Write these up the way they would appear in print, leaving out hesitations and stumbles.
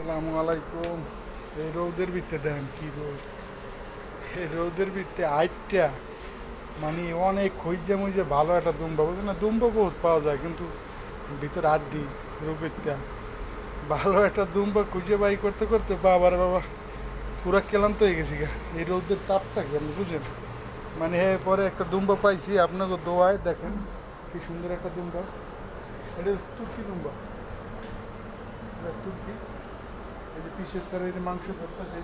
আসসালামু আলাইকুম। এই রোদের ভিতরে দেন কি রোদ, এই রোদের ভিতরে আইটটা মানে অনেক খুঁজে মুজে ভালো একটা দুম্বা, বুঝলেন না? দুম্বা বহুত পাওয়া যায় কিন্তু ভিতরে আড্ডি রোগেরটা ভালো একটা দুম্বা খুঁজে বাই করতে করতে বাবার বাবা পুরা ক্লান্ত হয়ে গেছি গা। এই রোদের তাপটা কি আপনি বুঝেন? মানে পরে একটা দুম্বা পাইছি আপনাকে দোয়ায়, দেখেন কি সুন্দর একটা দুম্বা। এটা তুর্কি দুম্বা, এটা তুর্কি। এই যে পিসের তার এই যে মাংস ধরতেছে,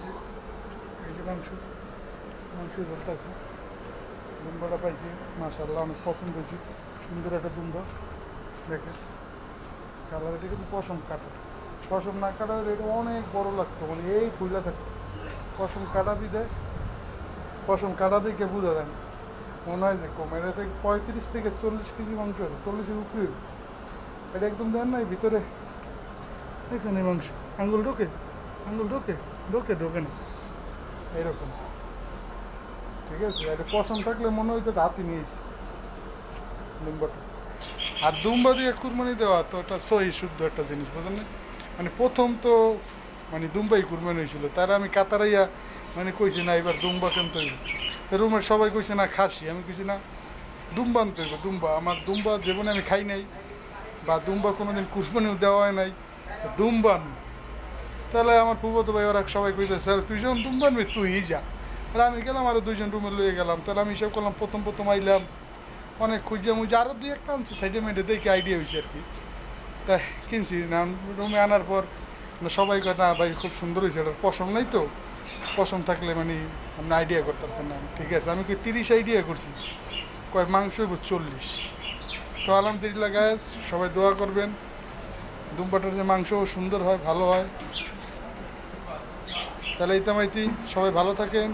এই যে মাংস মাংস ধরতেছে। দুম্বাটা পাইছি, মাশাআল্লাহ অনেক পছন্দ হয়েছে। সুন্দর একটা দুম্বা, দেখেন কালার। এটা কিন্তু পশম কাটা, পশম না কাটা হলে এটা অনেক বড় লাগতো, মানে এই ফুলা থাকতো। পশম কাটা দিতে, পশম কাটা দিকে বোঝা যায় না, মনে হয় যে কম। এটা থেকে 35 থেকে 40 কেজি মাংস আছে, 40-এর উপরে। এটা একদম দেন না, এই ভিতরে এখানে মাংস আঙ্গুল ঢোকে, আঙ্গুল ঢোকে ঢোকে ঢোকে না এরকম। ঠিক আছে, এটা পছন্দ থাকলে মনে হয় যে রাতে নিয়েছি দুম্বাটা। আর দুম্বা দিয়ে কুরবানি দেওয়া তো এটা সহি শুদ্ধ একটা জিনিস, বুঝলেন না? মানে প্রথম তো মানে দুম্বাই কুরবানি হয়েছিল, তারা আমি কাতারাইয়া মানে কইছি না এবার দুম্বা কেন তৈরি। রুমের সবাই কইছে না খাসি, আমি কইছি না দুম্বা আনতে হইব। দুম্বা আমার দুম্বা জীবনে আমি খাই নাই, বা দুম্বা কোনোদিন কুরবানিও দেওয়া হয় নাই, দুম্বা আনবো। তাহলে আমার ফুফাতো ভাই ওরা সবাই কইতেছে, স্যার তুই যখন দুম্বা আনবি তুই যা। আর আমি গেলাম, আরও 2জন রুমে লয়ে গেলাম। তাহলে আমি হিসাব করলাম প্রথম প্রথম আইলাম অনেক খুঁজে মুজে, আরও 2-1টা আনছি সাইডে মেডে, দেখে আইডিয়া হয়েছে আর কি। তাই কিনছি না। রুমে আনার পর সবাই কয় না ভাই খুব সুন্দর হয়েছে, এটা পশম নাই তো, পশম থাকলে মানে আপনি আইডিয়া করতে পারতেন না। ঠিক আছে, আমি কি 30 আইডিয়া করছি, কয় মাংস হইব 40। তো আলহামদুলিল্লাহ গায়েস, সবাই দোয়া করবেন দুম্বাটার যে মাংস সুন্দর হয়, ভালো হয়। তাহলে ইতামাইতি সবাই ভালো থাকেন।